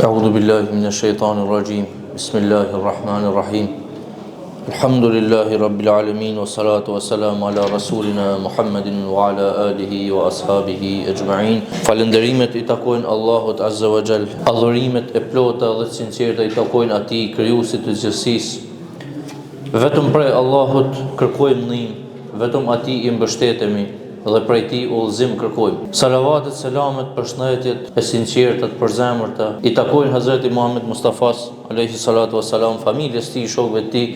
أعوذ بالله من الشيطان الرجيم بسم الله الرحمن الرحيم الحمد لله رب العالمين والصلاة والسلام على رسولنا محمد وعلى آله وأصحابه أجمعين. Falënderimet I takojnë Allahut Azza wa Jall. Adhurimet e plota dhe të sinqerta I takojnë Atij, krijuesit të gjithësisë. Vetëm prej Allahut kërkojmë ndihmë, vetëm Atij I mbështetemi dhe prej Tij udhëzim kërkojmë. Salavatet, selamet, përshëndetjet e sinqerta të përzemërta I takojnë Hazreti Muhammed Mustafas alayhi salatu wassalam, familjes tij, shokëve të tij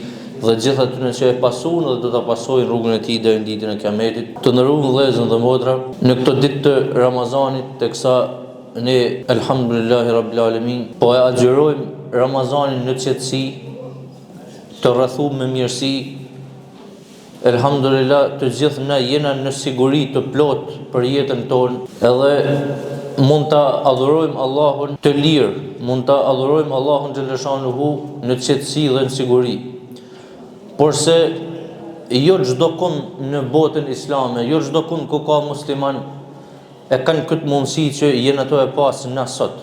dhe gjithë atyre që e pasuan dhe do ta pasojnë rrugën e tij deri në ditën e Kiametit. Të nderuar vëllezër dhe motra, në këtë ditë të Ramazanit, teksa ne elhamdulillahi rabbil alamin po e agjërojmë Ramazanin në qetësi, të rrethuar me mirësi. Elhamdulillah, të gjithë ne jena në siguri të plot për jetën tonë, edhe mund ta adhurojmë Allahun të lirë, mund ta adhurojmë Allahun xhaleshanuhu në qetësi dhe në siguri. Porse jo çdo kund në botën islame, jo çdo kund ku ka musliman e kanë këtë mundësi që jenë ato e pasë na sot.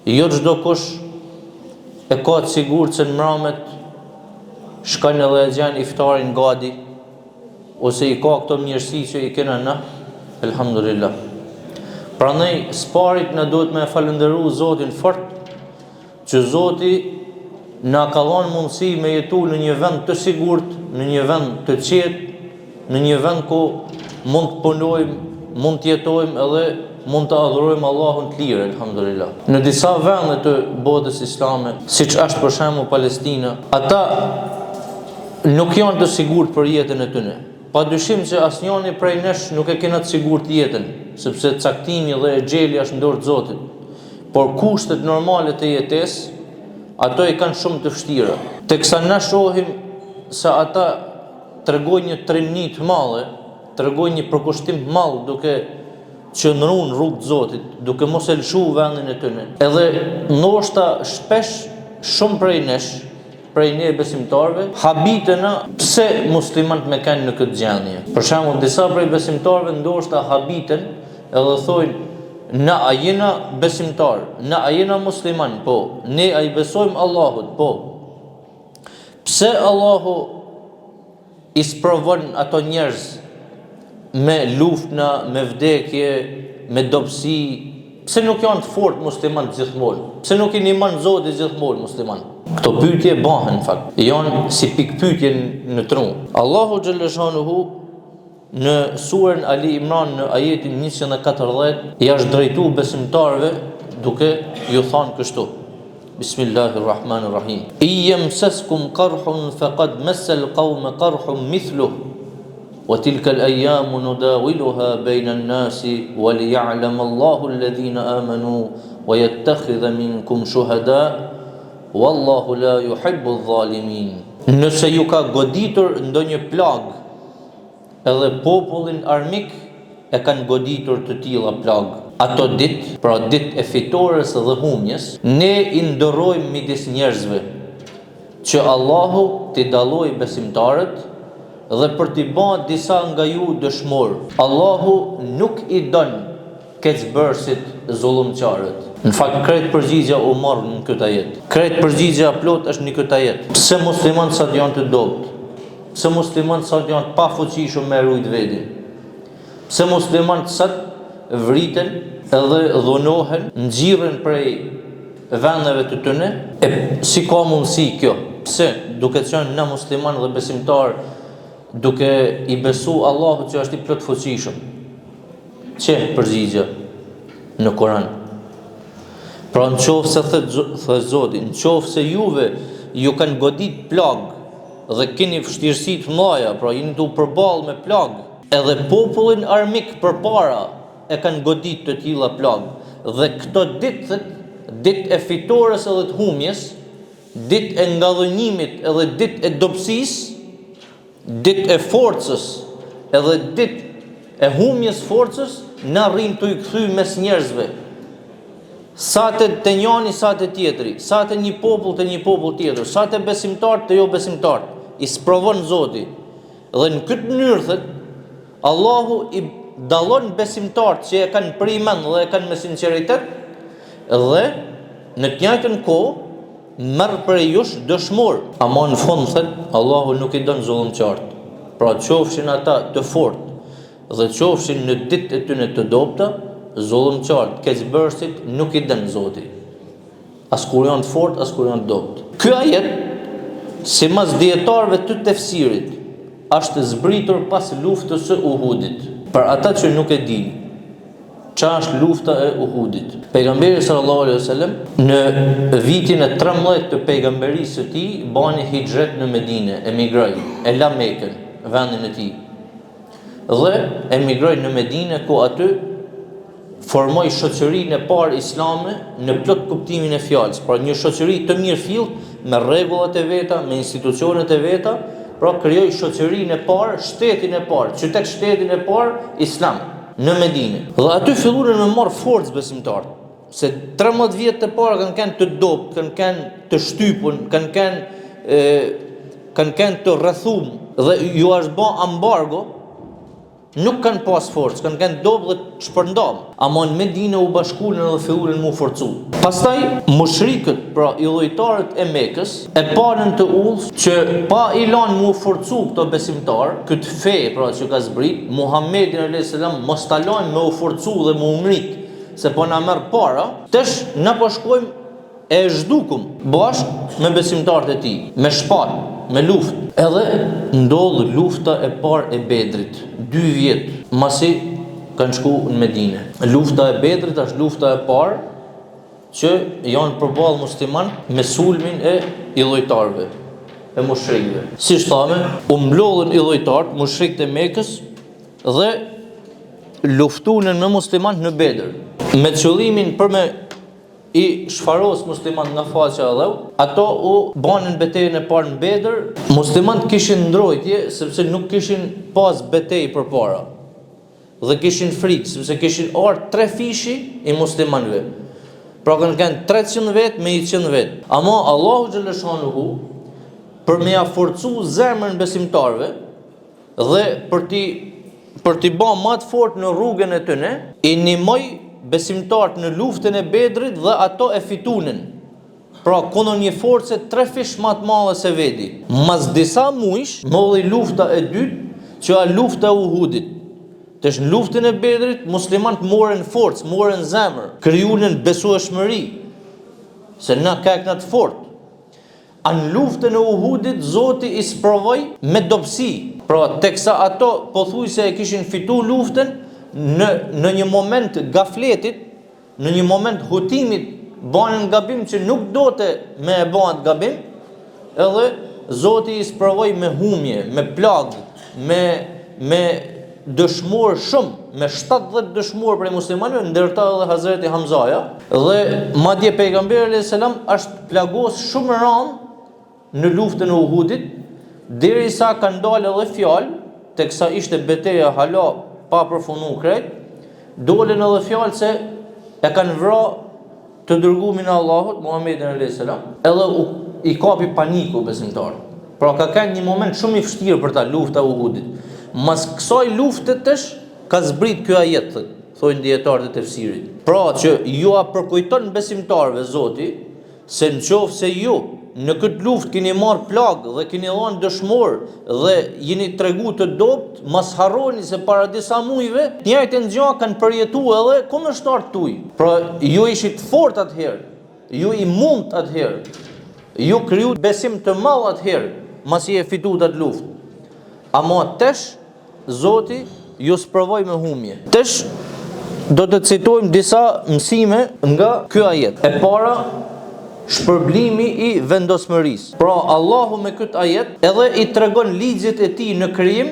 Jo çdo kush e ka të sigurt se në mramet shkojnë edhe e gjanë iftarin gati, ose I ka këto mirësi që I kena na, elhamdulillah. Prandaj sparit na duhet me falënderu Zotin fort, që Zoti na ka dhënë mundësi me jetu në një vend të sigurt, në një vend të qetë, në një vend ku mund të punojmë, mund të jetojmë edhe mund të adhurojmë Allahun të lirë, elhamdulillah. Në disa vende të botës islame, siç është për shembull Palestina, ata nuk janë të sigurt për jetën e tyre. Padyshim që asnjëri prej nesh nuk e kena të sigurt jetën, sepse caktimi dhe xheli është në dorë të Zotit. Por kushtet normale të jetesë, ato I kanë shumë të vështira. Teksa na shohim se ata tregojnë një trimni të madhe, tregojnë një përkushtim të madh duke qëndruar në rrugë të Zotit, duke mos e lëshuar vendin e tyre. Edhe ndoshta shpesh shumë prej nesh, prej ne besimtarve, habitena pse muslimanët me kanë në këtë gjendje. Për shembull, disa prej besimtarve ndoshta habiten edhe thojnë na a jena besimtar, na a jena musliman, po, ne a I besojmë Allahut, po. Pse Allahu I sprovon ato njerëz me luftna, me vdekje, me dobësi, pse nuk janë të fortë musliman gjithmonë? Pse nuk I ndihmon Zoti gjithmonë musliman? Këto pyetje bëhen në fakt, janë si pikpyetje në tru. Allahu xhaleshanuhu në surën Ali Imran në ajetin 140 I është drejtuar besimtarëve duke ju thënë kështu: Bismillahirrahmanirrahim. Iyamsaskum qarhun faqad massal qawma qarhun mithluhu wa tilka al-ayyamu nudawiluha bayna an-nasi wa liya'lama Allahu alladhina amanu wa yattakhidha minkum shuhada wallahu la yuhibbu adh-dhalimin. Nëse ju ka goditur ndonjë plag, edhe popullin armik e kanë goditur të tilla plag, ato ditë, pra ditë e fitores dhe humjes, ne I ndërrojmë midis njerëzve që Allahu t'i dallojë besimtarët dhe për t'i bërë disa nga ju dëshmor. Allahu nuk I don keqbërësit zullumçarët. Në fakt krejt përgjigja u marr në këtë ajet. Krejt përgjigja plot është në këtë ajet. Pse muslimanët sot janë të dobët? Pse muslimanët sot janë pa fuqishëm me rujt vedin? Pse muslimanët sot vriten edhe dhunohen, nxirren prej vendeve të tyre? E si ka mundësi kjo? Pse duke qenë na musliman dhe besimtar, duke I besu Allahut që është I plot fuqishëm? Çe përgjigja në Kur'an? Pra në qofë se thë Zoti, në qofë se juve ju kanë godit plag dhe keni vështirësi të mëdha, pra jeni tu përballë me plag, edhe popullin armik përpara e kanë godit të tilla plag, dhe këto ditë, ditë e fitores edhe të humjes, ditë e ngadhënimit edhe ditë e dobësisë, ditë e forcës edhe ditë e humjes forcës, na rrin të I kthy mes njerëzve. Sa të njëri, sa të tjetri, sa të një popull të një popull tjetër, sa të besimtar të jo besimtar, I sprovon Zoti. Dhe në këtë mënyrë thot, Allahu I dallon besimtarët që e kanë primen dhe e kanë me sinqeritet, dhe në të njëjtën kohë merr prej jush dëshmor. Ama në fund thot Allahu nuk i don zullumçart. Pra qofshin ata të fortë dhe qofshin në ditë e tyre të dobta, zullumçart, keqbërësit nuk i don Zoti. As kur janë të fortë, as kur janë të dobët. Ky ajet, sipas dietarëve të tefsirit, është zbritur pas luftës së Uhudit. Për ata që nuk e dinë, çfarë është lufta e Uhudit. Pejgamberi sallallahu alaihi wasallam në vitin e 13 të pejgamberisë së tij bani hijret në Medinë, emigroi, e la Mekën, vendin e tij. Dhe emigroi në Medinë ku aty formoi shoqërinë e parë islame në plot kuptimin e fjalës, pra një shoqëri të mirëfillt me rregullat e veta, me institucionet e veta, pra krijoi shoqërinë e parë, shtetin e parë, qytet-shtetin e parë islam në Medinë. Dhe aty filluan me marr forcë besimtarët, se 13 vjet të parë kanë qenë të dobët, kanë qenë të shtypun, kanë qenë të rrethum dhe ju është bë ambargo. Nuk kanë pas forcë, kanë qenë dobë dhe shpërndam. Ama në Medinë u bashkuan dhe filluan mu forcu. Pastaj mushrikët, pra illojtarët e Mekës, e parën të udhë që pa i lanë mu forcu këto besimtarë, këtë fe pra që ka zbrit, Muhammedin a.s. mos ta lanë me u forcu dhe mu ngrit, se po na merr para, tash na po shkojmë e zhdukum bashkë me besimtarët e tij, me shpatë, me luftë. Edhe ndodh lufta e parë e Bedrit, 2 vjet masi kanë shku në Medinë. Lufta e Bedrit është lufta e parë që janë përballë musliman me sulmin e illojtarëve, e mushrikëve. Siç thamë, u mblodhën illojtarët, mushrikët e Mekës dhe luftuan me muslimanët në Bedër. Me qëllimin për me i shfaros musliman nga faqja e Allahut, ato u banin betejën e parë në Bedër. Muslimanët kishin ndrojtje sepse nuk kishin pas betejë përpara. Dhe kishin frikë sepse kishin ardhur 3 fishi i muslimanëve. Pra kanë qenë 300 vet me 100 vet. Ama Allahu xhaleshanuhu për me ia forcu zemrën besimtarëve dhe për t'i bën më të fortë në rrugën e tyre, i nimoi besimtarët në luftën e Bedrit dhe ato e fitunin. Pra kundër një force 3 fish më të madhe se veti. Mas disa muajsh molli lufta e dytë, që është lufta e Uhudit. Tash në luftën e Bedrit muslimanët morën forcë, morën zemër, krijuan besueshmëri se na ka këna të fortë. Në luftën e Uhudit Zoti i sprovoi me dobësi. Pra teksa ato pothuajse e kishin fituar luftën, në një moment gafletit, në një moment hutimit, banin gabim që nuk dote me e banë gabim, edhe Zoti i sprovoi me humje, me plagë, me dëshmor shumë, me 70 dëshmor prej muslimanëve, ndërta edhe Hazreti Hamzaja, dhe madje pejgamberi alayhis salam është plagos shumë rënd në luftën e Uhudit, derisa kanë dalë edhe fjalë, teksa ishte betejë hala pa përfunduar krejt, dolën edhe fjalë se e kanë vrarë të dërgumin e Allahut, Muhammedin alayhis salam, edhe i kapi paniku besimtarët. Pra ka qenë një moment shumë i vështirë për ta lufta e Uhudit. Mas kësaj lufte tash ka zbrit ky ajet, thonë dietarët e tefsirit. Pra që ju a përkujton besimtarëve Zoti se nëse ju në këtë luftë keni marrë plagë dhe keni dhënë dëshmor dhe jeni tregu të dobët, mos harroni se para disa muajve të njëjtën gjë kanë përjetuar edhe kundërshtarët tuaj. Pra ju ishit fort atëherë, ju i mund atëherë, ju kriju besim të madh atëherë, masi e fituat atë luftë. Ama tash Zoti ju sprovoi me humje. Tash do të citojmë disa mësime nga ky ajet. E para, shpërblimi i vendosmërisë. Pra Allahu me këtë ajet edhe i tregon ligjet e tij në krijim,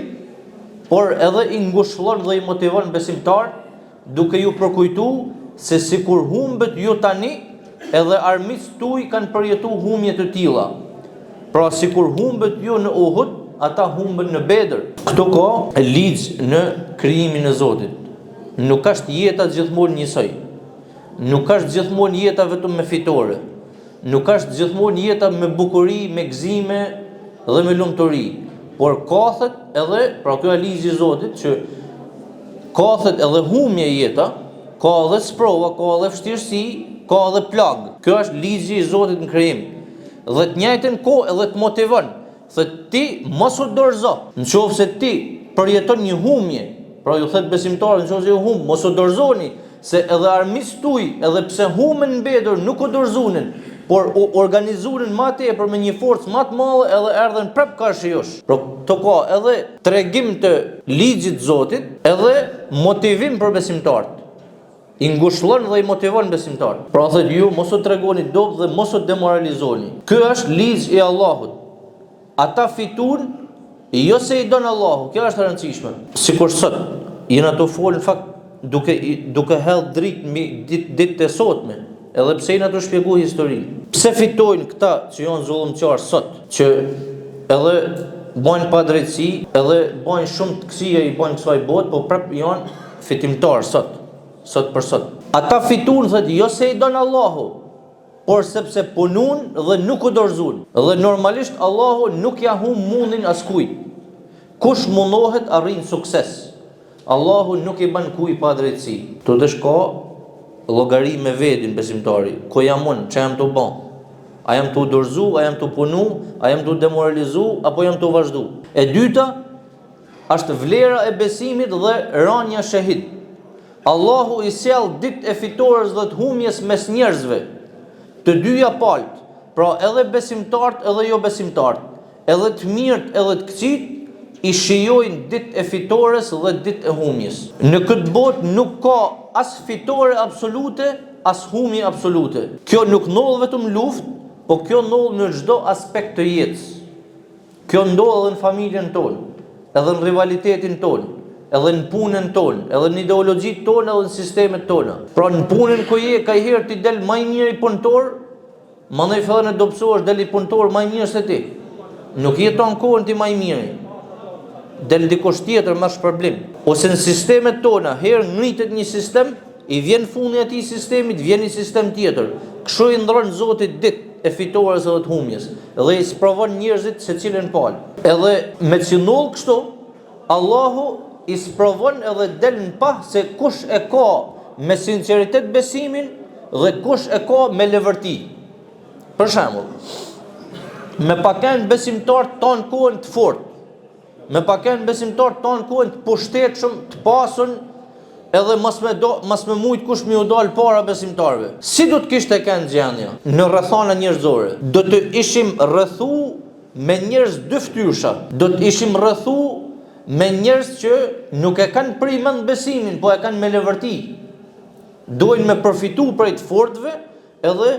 por edhe i ngushëllon dhe i motivon besimtar, duke ju përkujtuar se sikur humbet ju tani, edhe armiqtë tuaj kanë përjetuar humje të tilla. Pra sikur humbet ju në Uhud, ata humbën në Bedër. Këto ka ligj në krijimin e Zotit. Nuk është jeta gjithmonë njësoj. Nuk është gjithmonë jeta vetëm me fitore. Nuk është gjithmonë jeta me bukuri, me gëzime dhe me lumturi. Por kathet edhe, pra kjo është ligji i Zotit, që kathet edhe humje jeta, ka edhe sprova, ka edhe vështirësi, ka edhe plagë. Kjo është ligji i Zotit në krijim. Dhe të njëjtën kohë edhe të motivon. Thot ti mos u dorëzo. Nëse ti përjeton një humje, pra ju thet besimtarët, nëse ju hum, mos u dorëzoni, se edhe armiqtë tuaj, edhe pse humën mbetur, nuk u dorëzunin, por u organizuan më tepër me një forcë më të madhe edhe erdhën prap karshi jush. Pra to ka edhe tregim të ligjit të Zotit, edhe motivim për besimtarët. I ngushëllon dhe i motivon besimtarët. Pra thotë ju mos u tregoni dobë dhe mos u demoralizoni. Ky është ligj i Allahut. Ata fituan jo se i don Allahu, kjo është e rëndësishme. Sikur sot jena të folën në fakt duke hedhë dritë mbi ditët e sotme, edhe pse jena të shpjegoj historinë. Pse fitojnë këta që janë zullumqtarë sot, që edhe bojnë pa drejtësi, edhe bojnë shumë të këqija i bojnë kësaj botë, po prap janë fitimtarë sot për sot. Ata fituan thotë jo se i don Allahu, por sepse punun dhe nuk u dorëzuan. Dhe normalisht Allahu nuk ja humb mundin askujt. Kush mundohet arrin sukses. Allahu nuk i bën kujt pa drejtësi. Tu të shko llogari me vetin besimtari. Ku jam unë, çfarë jam të bë? A jam të dorëzu, a jam të punu, a jam të demoralizu, apo jam të vazhdu? E dyta është vlera e besimit dhe rënia shahid. Allahu i sjell ditë e fitores dhe të humjes mes njerëzve, të dyja palët, pra edhe besimtarët edhe jo besimtarët, edhe të mirët edhe të këqit, i shijojnë ditë e fitores dhe ditë e humjes. Në këtë botë nuk ka as fitore absolute, as humje absolute. Kjo nuk ndodh vetëm luftë, po kjo ndodh në çdo aspekt të jetës. Kjo ndodh edhe në familjen tonë, edhe në rivalitetin tonë, edhe në punën tonë, edhe në ideologjitë tonë, edhe në sistemet tona. Pra në punën ku je, ka herë ti del më i miri punëtor, mandej fillon të dobësohesh del i punëtor më i mirë se ti. Nuk jeton kohën ti më i miri. Del dikush tjetër më shpërblim. Ose në sistemet tona, herë ngritet një sistem, i vjen fundi i atij sistemit, vjen një sistem tjetër. Kështu i ndron Zoti ditë e fitores edhe të humjes, dhe i sprovon njerëzit secilën palë. Edhe me cinull kështu, Allahu i sprovon edhe del në pah se kush e ka me sinceritet besimin dhe kush e ka me levërti. Për shembull, me paken besimtar ton kohën të fortë, me paken besimtar ton kohën të pushtetshëm, të pasun, edhe mas me mujt kush mi u dal para besimtarve. Si do të kishte kënë gjendja në rrethana njerëzore? Do të ishim rrethu me njerëz dyftysha, do të ishim rrethu me njerëz që nuk e kanë primend besimin, po e kanë me levërti. Dojnë me përfitu prej të fortëve, edhe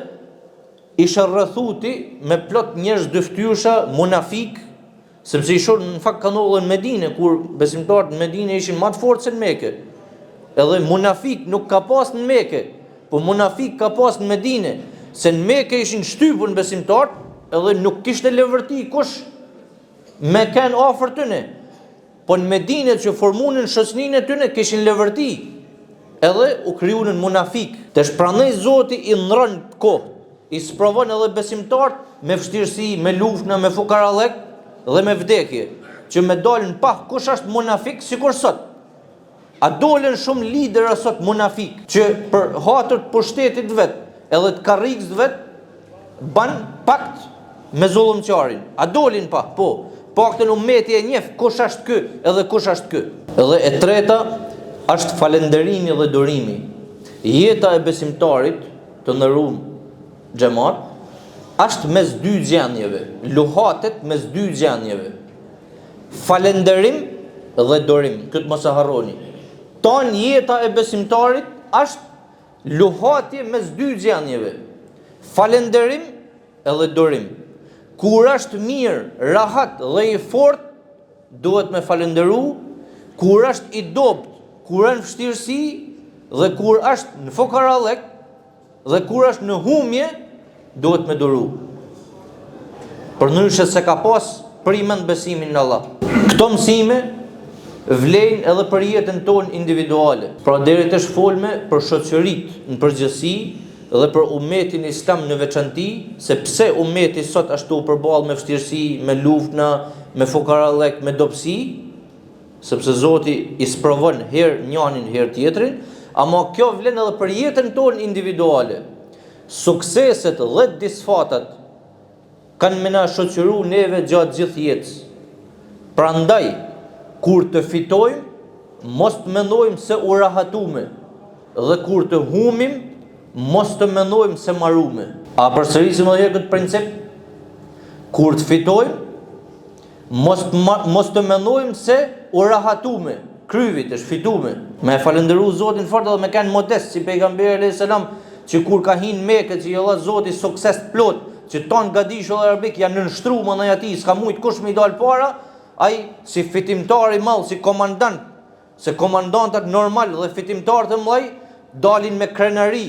isha rrethuti me plot njerëz dyftysha, munafik, sepse ishon në fakt kanë ndodhur në Medinë, kur besimtarët në Medinë ishin më të fortë se në Mekë. Edhe munafik nuk ka pas në Mekë, po munafik ka pas në Medinë, se në Mekë ishin shtypur në besimtarët, edhe nuk kishte levërti kush me kanë afër tyne. Po në Medinë që formunin shoqërinë e tyne kishin levërti, edhe u krijuan munafik. Tash prandaj Zoti i ndron kohë, i sprovon edhe besimtarët me vështirësi, me luftë, me fukarallëk dhe me vdekje, që me dalën pah kush është munafik sikur sot. A dolen shumë lidera sot munafik, që për hatër të pushtetit vet, edhe të karrikës vet, ban pakt me zullumqarin. A dolin pa? Po. Paktën ummeti e njeh kush është ky, edhe kush është ky. Edhe e treta është falënderimi dhe durimi. Jeta e besimtarit, të nderuar xhamat, është mes dy gjendjeve, luhatet mes dy gjendjeve. Falënderim dhe durim, këtë mos e harroni. Ton jeta e besimtarit është luhatje mes dy gjendjeve. Falënderim edhe durim. Kur është mirë, rahat dhe i fortë, duhet me falënderu. Kur është i dobët, kur është në vështirësi, dhe kur është në fukarallëk, dhe kur është në humje, duhet me duru. Përndryshe se ka pas primend besimin në Allah. Këto mësime vlejnë edhe për jetën tonë individuale. Pra deri tash folme për shoqëritë në përgjithësi dhe për ummetin islam në veçanti, se pse ummeti sot ashtu përballë me vështirësi, me luftë, me fukarallëk, me dobësi, sepse Zoti i sprovon herë njërin herë tjetrin, Ama kjo vlen edhe për jetën tonë individuale. Sukseset dhe disfatat kanë me na shoqëru neve gjatë gjithë jetës. Prandaj, kur të fitojmë, mos të mendojmë se u rahatume, dhe kur të humim, mos të mendojmë se marume. A përsërisim edhe këtë princip? Kur të fitojmë, mos të mendojmë se u rahatume, kryvit është fitume. Me falëndëru Zotin fort dhe me kanë modest, si pejgamberi alayhis salam, që kur ka hinë Mekë, që i Allah Zoti sukses të plot, që tonë gadishë dhe arbik janë nënshtru më në jati, s'ka mujt kush me i dalë para, ai si fitimtar i madh, si komandant, se komandantat normal dhe fitimtarët e mëdhej dalin me krenari,